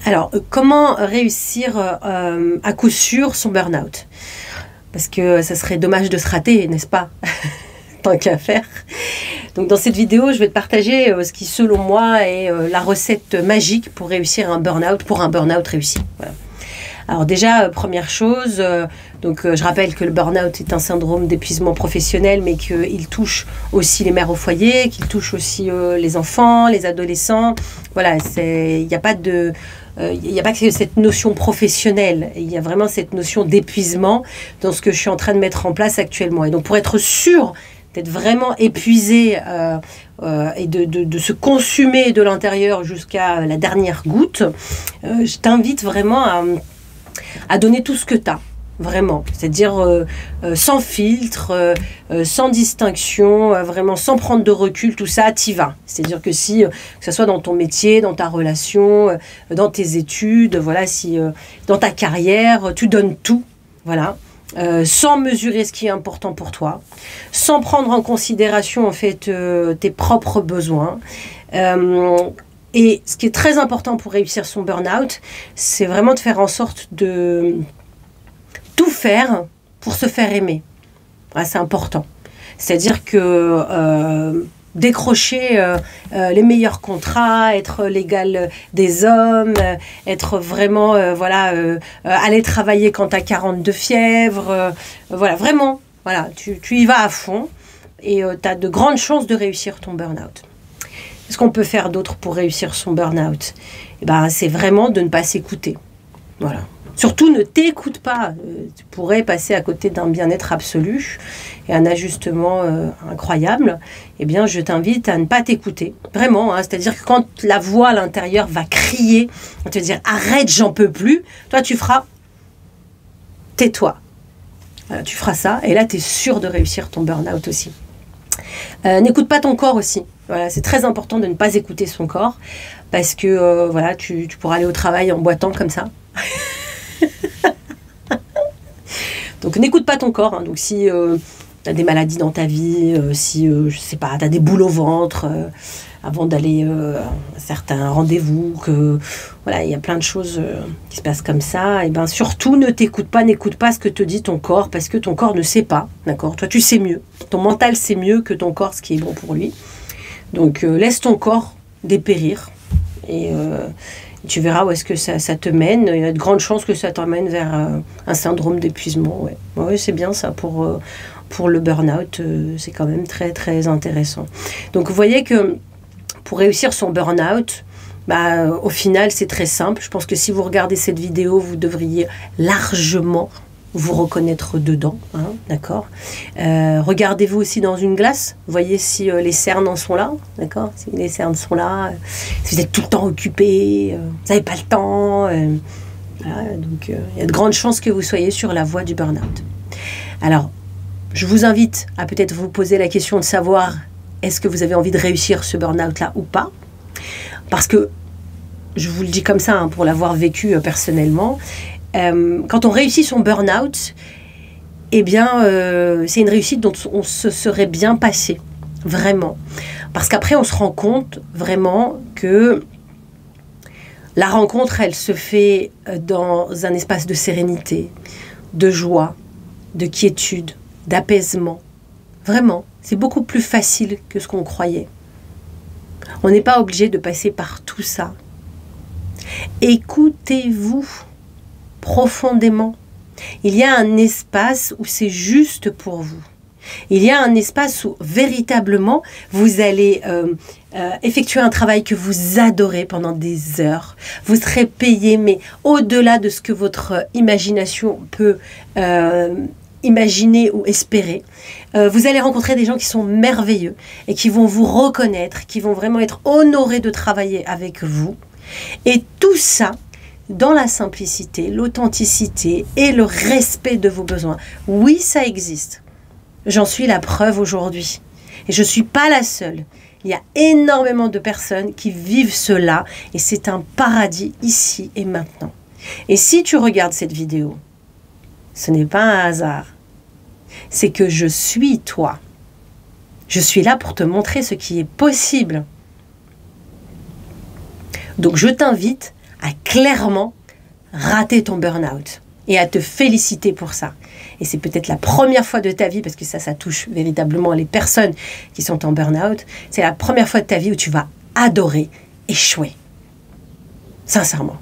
Alors, comment réussir à coup sûr son burn-out? Parce que ça serait dommage de se rater, n'est-ce pas? Tant qu'à faire. Donc dans cette vidéo, je vais te partager ce qui, selon moi, est la recette magique pour réussir un burn-out, pour un burn-out réussi. Voilà. Alors déjà, première chose, je rappelle que le burn-out est un syndrome d'épuisement professionnel, mais qu'il touche aussi les mères au foyer, qu'il touche aussi les enfants, les adolescents. Voilà, il n'y a pas de... Il n'y a pas que cette notion professionnelle, il y a vraiment cette notion d'épuisement dans ce que je suis en train de mettre en place actuellement. Et donc pour être sûr d'être vraiment épuisé et de se consumer de l'intérieur jusqu'à la dernière goutte, je t'invite vraiment à donner tout ce que tu as. Vraiment, c'est-à-dire sans filtre, sans distinction, vraiment sans prendre de recul, tout ça, t'y vas. C'est-à-dire que si, que ce soit dans ton métier, dans ta relation, dans tes études, voilà, si dans ta carrière, tu donnes tout, voilà, sans mesurer ce qui est important pour toi, sans prendre en considération en fait tes propres besoins. Et ce qui est très important pour réussir son burn-out, c'est vraiment de faire en sorte de tout faire pour se faire aimer. Ouais, c'est important. C'est-à-dire que décrocher les meilleurs contrats, être l'égal des hommes, être vraiment, aller travailler quand tu as 42 fièvre, voilà, vraiment, voilà, tu y vas à fond et tu as de grandes chances de réussir ton burn-out. Qu'est-ce qu'on peut faire d'autre pour réussir son burn-out? C'est vraiment de ne pas s'écouter. Voilà. Surtout, ne t'écoute pas. Tu pourrais passer à côté d'un bien-être absolu et un ajustement incroyable. Eh bien, je t'invite à ne pas t'écouter. Vraiment, hein, c'est-à-dire que quand la voix à l'intérieur va crier, on te dire « Arrête, j'en peux plus », toi, tu feras « Tais-toi ». Voilà, tu feras ça et là, tu es sûr de réussir ton burn-out aussi. N'écoute pas ton corps aussi. Voilà, c'est très important de ne pas écouter son corps parce que voilà, tu pourras aller au travail en boitant comme ça. Donc n'écoute pas ton corps, hein. Donc si tu as des maladies dans ta vie, si je sais pas, tu as des boules au ventre avant d'aller à certains rendez-vous, que voilà, il y a plein de choses qui se passent comme ça, et ben surtout ne t'écoute pas, n'écoute pas ce que te dit ton corps, parce que ton corps ne sait pas, d'accord? Toi tu sais mieux, ton mental sait mieux que ton corps ce qui est bon pour lui. Donc laisse ton corps dépérir et tu verras où est-ce que ça te mène. Il y a de grandes chances que ça t'emmène vers un syndrome d'épuisement. Ouais. Ouais, c'est bien ça pour le burn-out. C'est quand même très, très intéressant. Donc, vous voyez que pour réussir son burn-out, au final, c'est très simple. Je pense que si vous regardez cette vidéo, vous devriez largement vous reconnaître dedans, hein, d'accord. Regardez-vous aussi dans une glace, voyez si les cernes en sont là, d'accord. Si les cernes sont là, si vous êtes tout le temps occupé, vous n'avez pas le temps, voilà, donc il y a de grandes chances que vous soyez sur la voie du burn-out. Alors, je vous invite à peut-être vous poser la question de savoir est-ce que vous avez envie de réussir ce burn-out-là ou pas, parce que, je vous le dis comme ça, hein, pour l'avoir vécu personnellement, quand on réussit son burn-out, eh bien, c'est une réussite dont on se serait bien passé, vraiment. Parce qu'après, on se rend compte vraiment que la rencontre, elle se fait dans un espace de sérénité, de joie, de quiétude, d'apaisement. Vraiment, c'est beaucoup plus facile que ce qu'on croyait. On n'est pas obligé de passer par tout ça. Écoutez-vous profondément. Il y a un espace où c'est juste pour vous. Il y a un espace où véritablement vous allez effectuer un travail que vous adorez pendant des heures. Vous serez payé, mais au-delà de ce que votre imagination peut imaginer ou espérer. Vous allez rencontrer des gens qui sont merveilleux et qui vont vous reconnaître, qui vont vraiment être honorés de travailler avec vous. Et tout ça, dans la simplicité, l'authenticité et le respect de vos besoins. Oui, ça existe. J'en suis la preuve aujourd'hui. Et je ne suis pas la seule. Il y a énormément de personnes qui vivent cela et c'est un paradis ici et maintenant. Et si tu regardes cette vidéo, ce n'est pas un hasard. C'est que je suis toi. Je suis là pour te montrer ce qui est possible. Donc je t'invite à clairement rater ton burn-out et à te féliciter pour ça. Et c'est peut-être la première fois de ta vie, parce que ça touche véritablement les personnes qui sont en burn-out, c'est la première fois de ta vie où tu vas adorer échouer. Sincèrement.